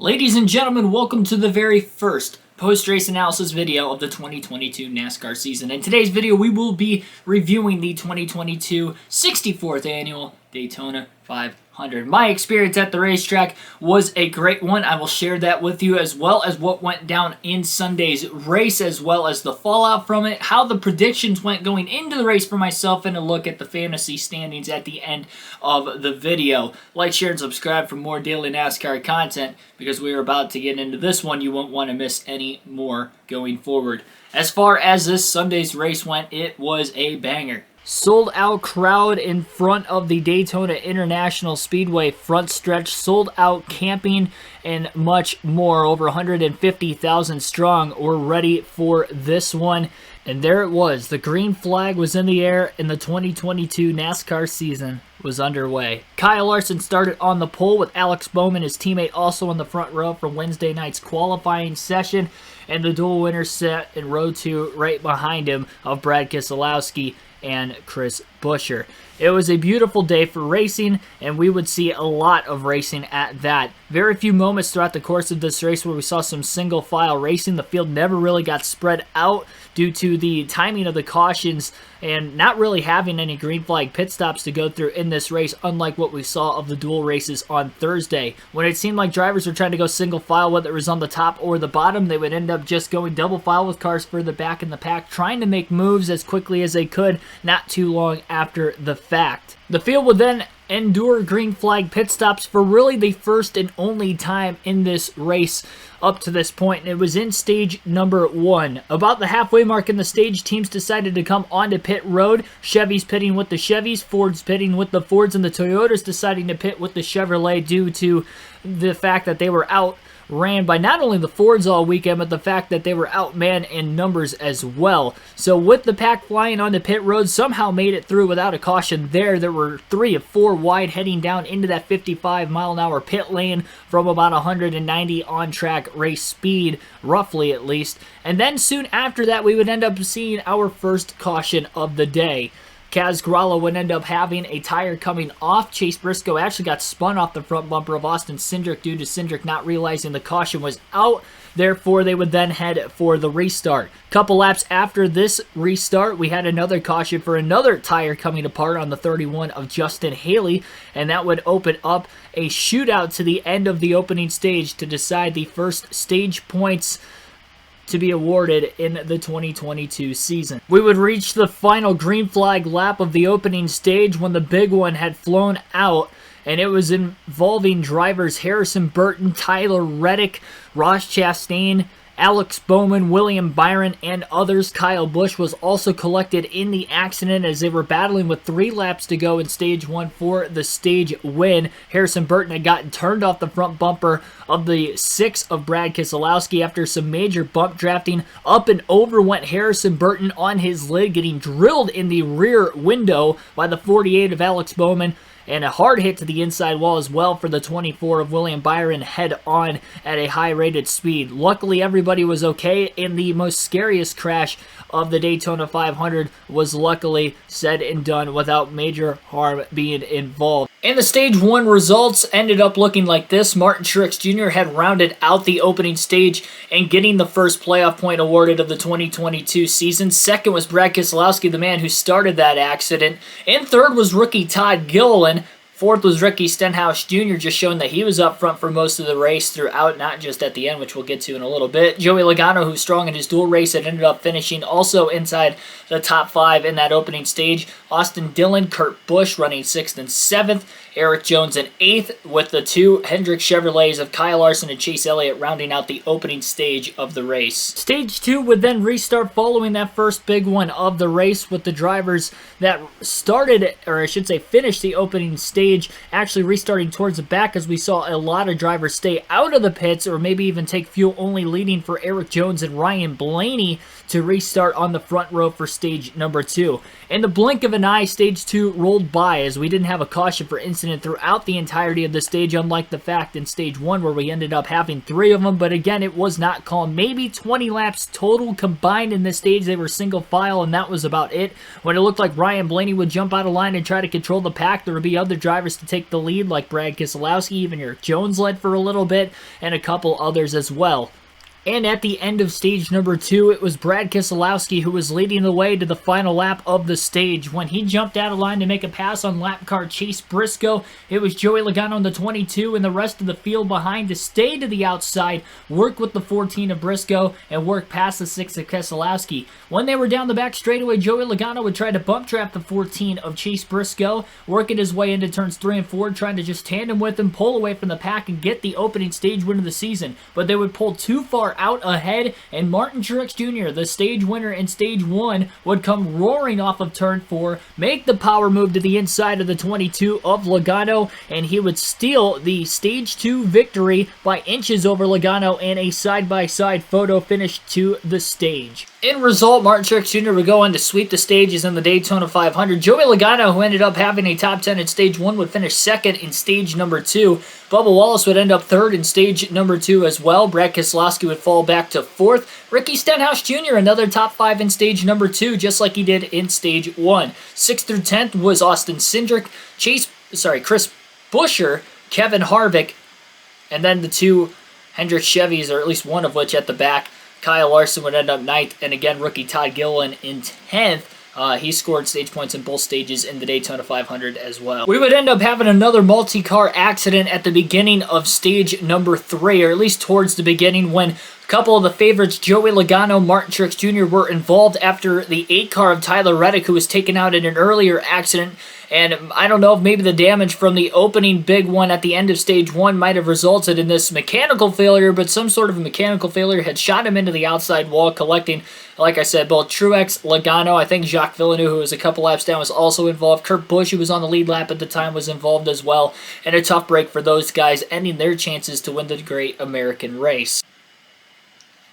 Ladies and gentlemen, welcome to the very first post-race analysis video of the 2022 NASCAR season. In today's video, we will be reviewing the 2022 64th Annual Daytona 500. My experience at the racetrack was a great one. I will share that with you, as well as what went down in Sunday's race, as well as the fallout from it, how the predictions went going into the race for myself, and a look at the fantasy standings at the end of the video. Like, share, and subscribe for more daily NASCAR content, because we are about to get into this one. You won't want to miss any more going forward. As far as this Sunday's race went, it was a banger. Sold out crowd in front of the Daytona International Speedway front stretch, sold out camping, and much more. Over 150,000 strong were ready for this one. And there it was. The green flag was in the air, and the 2022 NASCAR season was underway. Kyle Larson started on the pole, with Alex Bowman, his teammate, also in the front row for Wednesday night's qualifying session. And the dual winners sat in row 2 right behind him of Brad Keselowski and Chris Buescher. It was a beautiful day for racing, and we would see a lot of racing at that. Very few moments throughout the course of this race where we saw some single file racing. The field never really got spread out due to the timing of the cautions and not really having any green flag pit stops to go through in this race, unlike what we saw of the dual races on Thursday. When it seemed like drivers were trying to go single file, whether it was on the top or the bottom, they would end up just going double file with cars further back in the pack, trying to make moves as quickly as they could, not too long after the fact. The field would then endure green flag pit stops for really the first and only time in this race up to this point, and it was in stage number 1. About the halfway mark in the stage, teams decided to come onto pit road. Chevys pitting with the Chevys, Fords pitting with the Fords, and the Toyotas deciding to pit with the Chevrolet due to the fact that they were outran by not only the Fords all weekend, but the fact that they were outmanned in numbers as well. So with the pack flying on the pit road, somehow made it through without a caution there. There were 3 of 4 wide heading down into that 55-mile-an-hour pit lane from about 190 on-track race speed, roughly at least. And then soon after that, we would end up seeing our first caution of the day. Kaz Grala would end up having a tire coming off. Chase Briscoe actually got spun off the front bumper of Austin Syndrick due to Syndrick not realizing the caution was out. Therefore, they would then head for the restart. Couple laps after this restart, we had another caution for another tire coming apart on the 31 of Justin Haley, and that would open up a shootout to the end of the opening stage to decide the first stage points to be awarded in the 2022 season. We would reach the final green flag lap of the opening stage when the big one had flown out, and it was involving drivers Harrison Burton, Tyler Reddick, Ross Chastain, Alex Bowman, William Byron, and others. Kyle Busch was also collected in the accident as they were battling with 3 laps to go in stage 1 for the stage win. Harrison Burton had gotten turned off the front bumper of the 6 of Brad Keselowski after some major bump drafting. Up and over went Harrison Burton on his lid, getting drilled in the rear window by the 48 of Alex Bowman, and a hard hit to the inside wall as well for the 24 of William Byron head on at a high rated speed. Luckily, everybody was okay, and the most scariest crash of the Daytona 500 was luckily said and done without major harm being involved. And the stage 1 results ended up looking like this. Martin Truex Jr. had rounded out the opening stage and getting the first playoff point awarded of the 2022 season. Second was Brad Keselowski, the man who started that accident. And third was rookie Todd Gilliland. Fourth was Ricky Stenhouse Jr., just showing that he was up front for most of the race throughout, not just at the end, which we'll get to in a little bit. Joey Logano, who's strong in his dual race, had ended up finishing also inside the top 5 in that opening stage. Austin Dillon, Kurt Busch running 6th and 7th. Eric Jones in 8th, with the 2 Hendrick Chevrolets of Kyle Larson and Chase Elliott rounding out the opening stage of the race. Stage 2 would then restart following that first big one of the race, with the drivers that started, or I should say finished the opening stage, actually restarting towards the back, as we saw a lot of drivers stay out of the pits or maybe even take fuel only, leading for Eric Jones and Ryan Blaney to restart on the front row for stage number 2. In the blink of an eye, stage 2 rolled by as we didn't have a caution for incident accident throughout the entirety of the stage, unlike the fact in stage 1 where we ended up having 3 of them, but again, it was not called. Maybe 20 laps total combined in this stage. They were single file, and that was about it. When it looked like Ryan Blaney would jump out of line and try to control the pack, there would be other drivers to take the lead, like Brad Keselowski, even Eric Jones led for a little bit, and a couple others as well. And at the end of stage number 2, it was Brad Keselowski who was leading the way to the final lap of the stage. When he jumped out of line to make a pass on lap car Chase Briscoe, it was Joey Logano in the 22 and the rest of the field behind to stay to the outside, work with the 14 of Briscoe, and work past the 6 of Keselowski. When they were down the back straightaway, Joey Logano would try to bump trap the 14 of Chase Briscoe, working his way into turns 3 and 4, trying to just tandem with him, pull away from the pack, and get the opening stage win of the season. But they would pull too far out ahead, and Martin Truex Jr., the stage winner in stage 1, would come roaring off of turn 4, make the power move to the inside of the 22 of Logano, and he would steal the stage 2 victory by inches over Logano in a side-by-side photo finish to the stage. In result, Martin Truex Jr. would go on to sweep the stages in the Daytona 500. Joey Logano, who ended up having a top 10 in stage 1, would finish second in stage number 2. Bubba Wallace would end up third in stage number 2 as well. Brad Keselowski would fall back to 4th. Ricky Stenhouse Jr., another top 5 in stage number 2, just like he did in stage 1. 6th through 10th was Austin Syndrick, Chris Buescher, Kevin Harvick, and then the 2 Hendrick Chevys, or at least one of which at the back. Kyle Larson would end up 9th, and again, rookie Todd Gilliland in 10th. He scored stage points in both stages in the Daytona 500 as well. We would end up having another multi-car accident at the beginning of stage number 3, or at least towards the beginning, when a couple of the favorites, Joey Logano, Martin Truex Jr., were involved after the 8 car of Tyler Reddick, who was taken out in an earlier accident. And I don't know if maybe the damage from the opening big one at the end of stage 1 might have resulted in this mechanical failure, but some sort of a mechanical failure had shot him into the outside wall, collecting, like I said, both Truex, Logano, I think Jacques Villeneuve, who was a couple laps down, was also involved. Kurt Busch, who was on the lead lap at the time, was involved as well. And a tough break for those guys, ending their chances to win the Great American Race.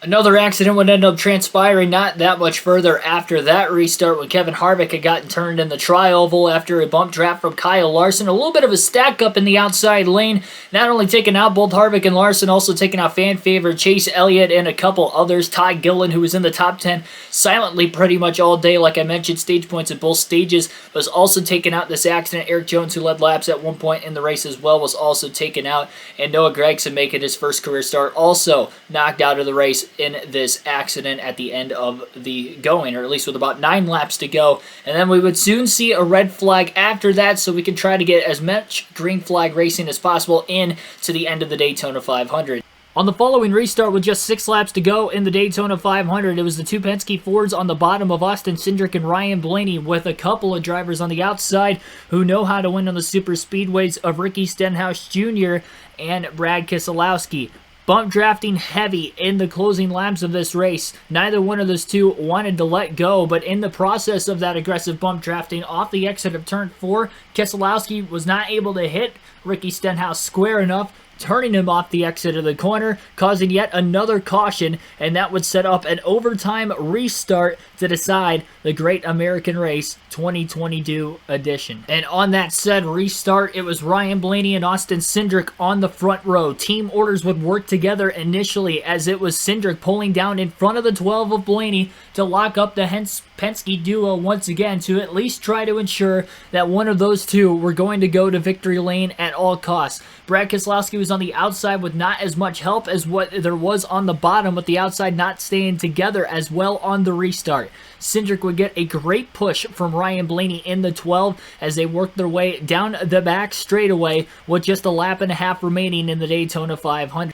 Another accident would end up transpiring not that much further after that restart, when Kevin Harvick had gotten turned in the tri-oval after a bump trap from Kyle Larson. A little bit of a stack up in the outside lane, not only taking out both Harvick and Larson, also taking out fan favorite Chase Elliott and a couple others. Todd Gilliland, who was in the top 10 silently pretty much all day, like I mentioned, stage points at both stages, was also taken out in this accident. Eric Jones, who led laps at one point in the race as well, was also taken out, and Noah Gragson, making his first career start, also knocked out of the race in this accident at the end of the going, or at least with about 9 laps to go. And then we would soon see a red flag after that, so we can try to get as much green flag racing as possible in to the end of the Daytona 500. On the following restart with just 6 laps to go in the Daytona 500, it was the 2 Penske Fords on the bottom of Austin Syndrick and Ryan Blaney, with a couple of drivers on the outside who know how to win on the super speedways of Ricky Stenhouse Jr. and Brad Keselowski. Bump drafting heavy in the closing laps of this race. Neither one of those two wanted to let go, but in the process of that aggressive bump drafting off the exit of turn 4, Keselowski was not able to hit Ricky Stenhouse square enough, turning him off the exit of the corner, causing yet another caution, and that would set up an overtime restart to decide the Great American Race 2022 edition. And on that said restart, it was Ryan Blaney and Austin Syndrick on the front row. Team orders would work together initially, as it was Syndrick pulling down in front of the 12 of Blaney to lock up the Penske duo once again, to at least try to ensure that one of those two were going to go to victory lane at all costs. Brad Keselowski was on the outside with not as much help as what there was on the bottom, with the outside not staying together as well on the restart. Syndrick would get a great push from Ryan Blaney in the 12 as they worked their way down the back straightaway with just a lap and a half remaining in the Daytona 500.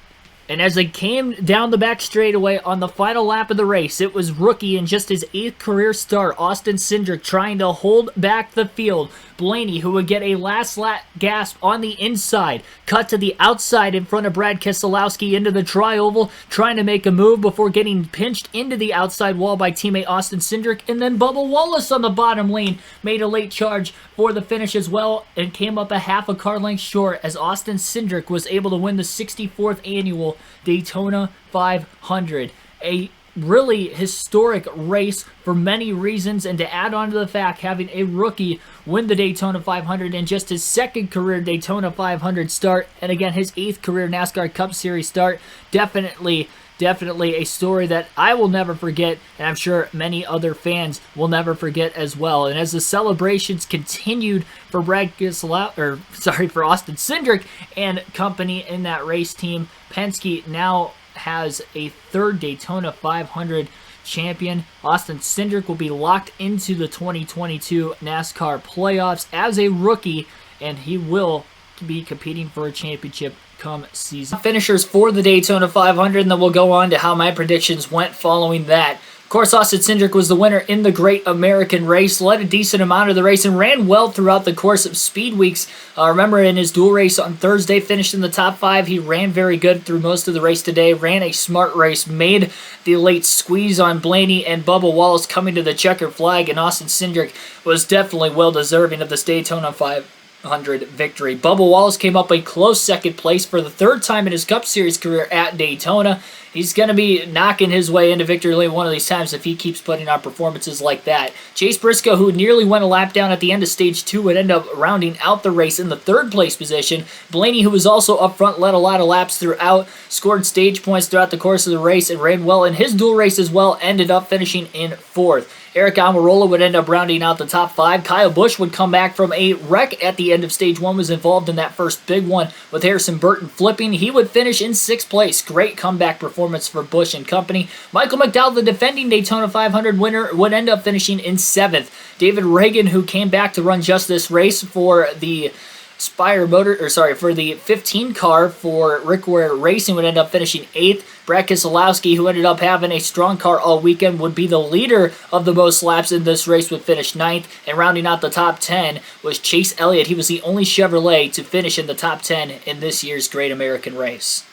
And as they came down the back straightaway on the final lap of the race, it was rookie in just his 8th career start, Austin Syndrick, trying to hold back the field. Blaney, who would get a last lap gasp on the inside, cut to the outside in front of Brad Keselowski into the tri-oval, trying to make a move before getting pinched into the outside wall by teammate Austin Syndrick. And then Bubba Wallace on the bottom lane made a late charge for the finish as well, and came up a half a car length short, as Austin Syndrick was able to win the 64th annual Daytona 500. A really historic race for many reasons, and to add on to the fact, having a rookie win the Daytona 500 in just his second career Daytona 500 start, and again his 8th career NASCAR Cup Series start, definitely a story that I will never forget, and I'm sure many other fans will never forget as well. And as the celebrations continued for for Austin Syndrick and company in that race team, Penske now has a 3rd Daytona 500 champion. Austin Syndrick will be locked into the 2022 NASCAR playoffs as a rookie, and he will be competing for a championship come season. Finishers for the Daytona 500, and then we'll go on to how my predictions went following that. Of course, Austin Syndrick was the winner in the Great American Race, led a decent amount of the race, and ran well throughout the course of speed weeks. Remember, in his dual race on Thursday, finished in the top 5. He ran very good through most of the race today, ran a smart race, made the late squeeze on Blaney and Bubba Wallace coming to the checkered flag, and Austin Syndrick was definitely well-deserving of this Daytona 500 victory. Bubba Wallace came up a close 2nd place for the 3rd time in his Cup Series career at Daytona. He's going to be knocking his way into victory lane one of these times if he keeps putting on performances like that. Chase Briscoe, who nearly went a lap down at the end of Stage 2, would end up rounding out the race in the 3rd place position. Blaney, who was also up front, led a lot of laps throughout, scored stage points throughout the course of the race, and ran well in his dual race as well, ended up finishing in 4th. Eric Almirola would end up rounding out the top 5. Kyle Busch would come back from a wreck at the end of Stage 1, was involved in that first big one with Harrison Burton flipping. He would finish in 6th place. Great comeback performance for Busch and company. Michael McDowell, the defending Daytona 500 winner, would end up finishing in 7th. David Reagan, who came back to run just this race for the for the 15 car for Rick Ware Racing, would end up finishing 8th. Brad Keselowski, who ended up having a strong car all weekend, would be the leader of the most laps in this race, would finish 9th. And rounding out the top 10 was Chase Elliott. He was the only Chevrolet to finish in the top 10 in this year's Great American Race.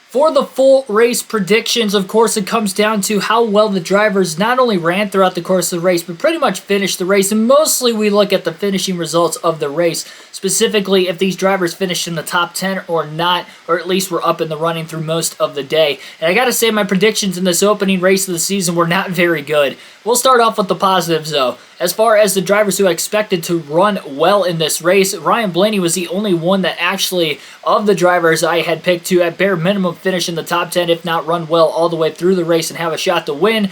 For the full race predictions, of course, it comes down to how well the drivers not only ran throughout the course of the race, but pretty much finished the race. And mostly we look at the finishing results of the race, specifically if these drivers finished in the top 10 or not, or at least were up in the running through most of the day. And I gotta say, my predictions in this opening race of the season were not very good. We'll start off with the positives, though. As far as the drivers who I expected to run well in this race, Ryan Blaney was the only one that actually, of the drivers I had picked to, at bare minimum, finish in the top 10, if not run well all the way through the race and have a shot to win.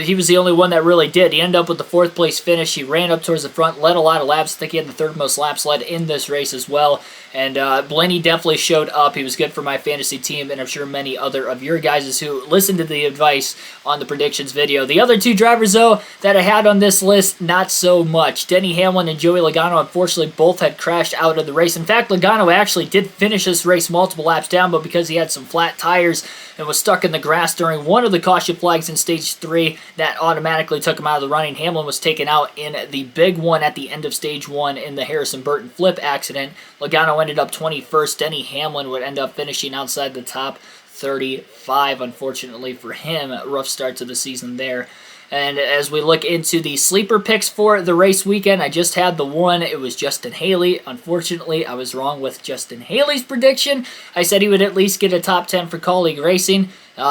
He was the only one that really did. He ended up with the 4th place finish. He ran up towards the front, led a lot of laps. I think he had the 3rd most laps led in this race as well. And Blaney definitely showed up. He was good for my fantasy team, and I'm sure many other of your guys who listened to the advice on the predictions video. The other 2 drivers, though, that I had on this list, not so much. Denny Hamlin and Joey Logano, unfortunately, both had crashed out of the race. In fact, Logano actually did finish this race multiple laps down, but because he had some flat tires and was stuck in the grass during one of the caution flags in Stage 3, that automatically took him out of the running. Hamlin was taken out in the big one at the end of Stage 1 in the Harrison Burton flip accident. Logano ended up 21st. Denny Hamlin would end up finishing outside the top 35, unfortunately for him. A rough start to the season there. And as we look into the sleeper picks for the race weekend, I just had the one. It was Justin Haley. Unfortunately, I was wrong with Justin Haley's prediction. I said he would at least get a top 10 for Colleague Racing.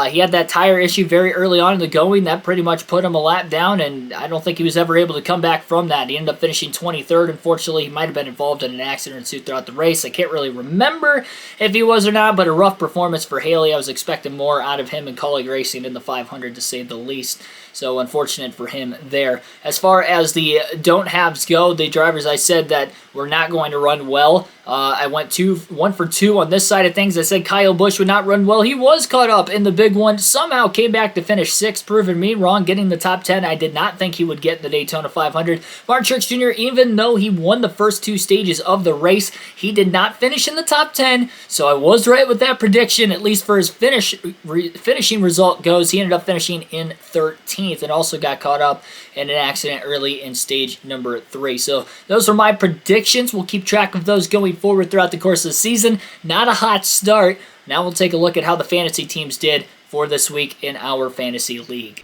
He had that tire issue very early on in the going. That pretty much put him a lap down, and I don't think he was ever able to come back from that. He ended up finishing 23rd. Unfortunately, he might have been involved in an accident or two throughout the race. I can't really remember if he was or not, but a rough performance for Haley. I was expecting more out of him and Colleague Racing in the 500, to say the least. So unfortunate for him there. As far as the don't-haves go, the drivers I said that were not going to run well, I went 1 for 2 on this side of things. I said Kyle Busch would not run well. He was caught up in the big one. Somehow came back to finish 6th, proving me wrong, getting the top 10. I did not think he would get in the Daytona 500. Martin Truex Jr., even though he won the first 2 stages of the race, he did not finish in the top 10. So I was right with that prediction, at least for his finishing result goes. He ended up finishing in 13th and also got caught up in an accident early in stage number 3. So those are my predictions. We'll keep track of those going forward throughout the course of the season. Not a hot start. Now we'll take a look at how the fantasy teams did for this week in our fantasy league.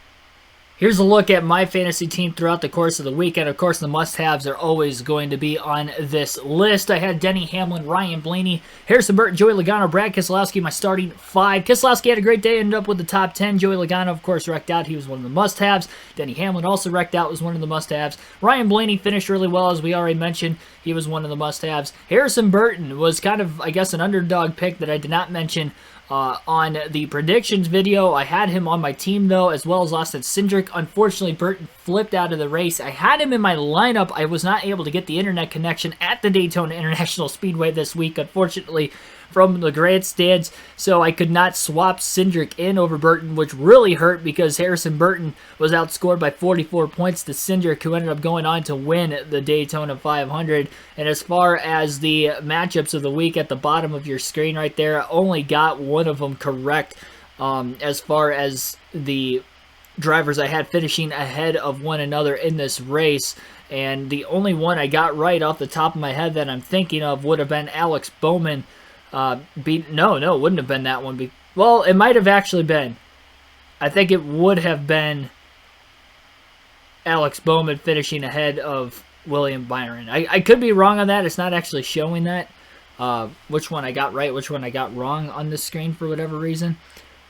Here's a look at my fantasy team throughout the course of the weekend. Of course, the must-haves are always going to be on this list. I had Denny, Hamlin, Ryan, Blaney, Harrison, Burton, Joey Logano, Brad Keselowski, my starting 5. Keselowski had a great day, ended up with the top 10. Joey Logano, of course, wrecked out. He was one of the must-haves. Denny Hamlin also wrecked out, was one of the must-haves. Ryan Blaney finished really well, as we already mentioned. He was one of the must-haves. Harrison Burton was kind of, I guess, an underdog pick that I did not mention on the predictions video. I had him on my team, though, as well as Austin Syndrick. Unfortunately, Burton flipped out of the race. I had him in my lineup. I was not able to get the internet connection at the Daytona International Speedway this week, unfortunately, from the grandstands, so I could not swap Syndrick in over Burton, which really hurt because Harrison Burton was outscored by 44 points to Syndrick, who ended up going on to win the Daytona 500. And as far as the matchups of the week at the bottom of your screen right there, I only got one of them correct as far as the drivers I had finishing ahead of one another in this race. And the only one I got right off the top of my head that I'm thinking of would have been Alex Bowman. No, it wouldn't have been that one. Well, it might have actually been. I think it would have been Alex Bowman finishing ahead of William Byron. I could be wrong on that. It's not actually showing that. Which one I got right, which one I got wrong on this screen for whatever reason.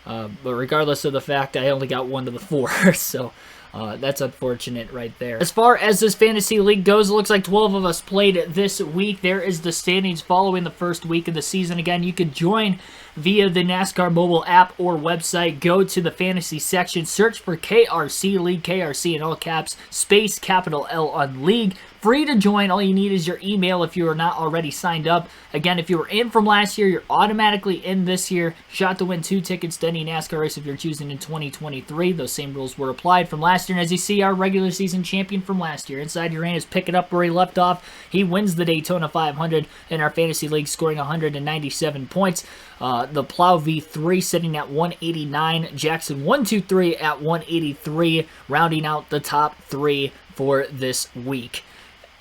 But regardless of the fact, I only got one to the 4, so that's unfortunate right there. As far as this fantasy league goes, it looks like 12 of us played this week. There is the standings following the first week of the season. Again, you could join via the NASCAR mobile app or website. Go to the fantasy section, search for KRC League, KRC in all caps, space capital L on League. Free to join. All you need is your email if you are not already signed up. Again, if you were in from last year, you're automatically in this year. Shot to win 2 tickets to any NASCAR race if you're choosing in 2023. Those same rules were applied from last year. And as you see, our regular season champion from last year, Inside Uranus, picking up where he left off. He wins the Daytona 500 in our fantasy league, scoring 197 points. The Plow V3 sitting at 189. Jackson 123 at 183, rounding out the top 3 for this week.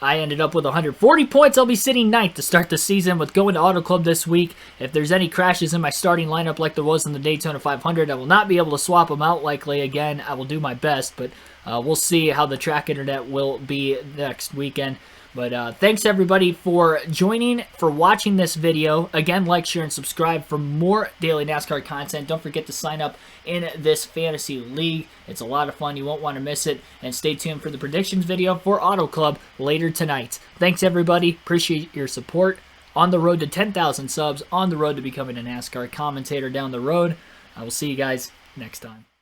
I ended up with 140 points. I'll be sitting 9th to start the season with going to Auto Club this week. If there's any crashes in my starting lineup like there was in the Daytona 500, I will not be able to swap them out likely again. I will do my best, but we'll see how the track internet will be next weekend. But thanks everybody for joining, for watching this video. Again, like, share, and subscribe for more daily NASCAR content. Don't forget to sign up in this fantasy league. It's a lot of fun. You won't want to miss it. And stay tuned for the predictions video for Auto Club later tonight. Thanks everybody. Appreciate your support. On the road to 10,000 subs. On the road to becoming a NASCAR commentator down the road. I will see you guys next time.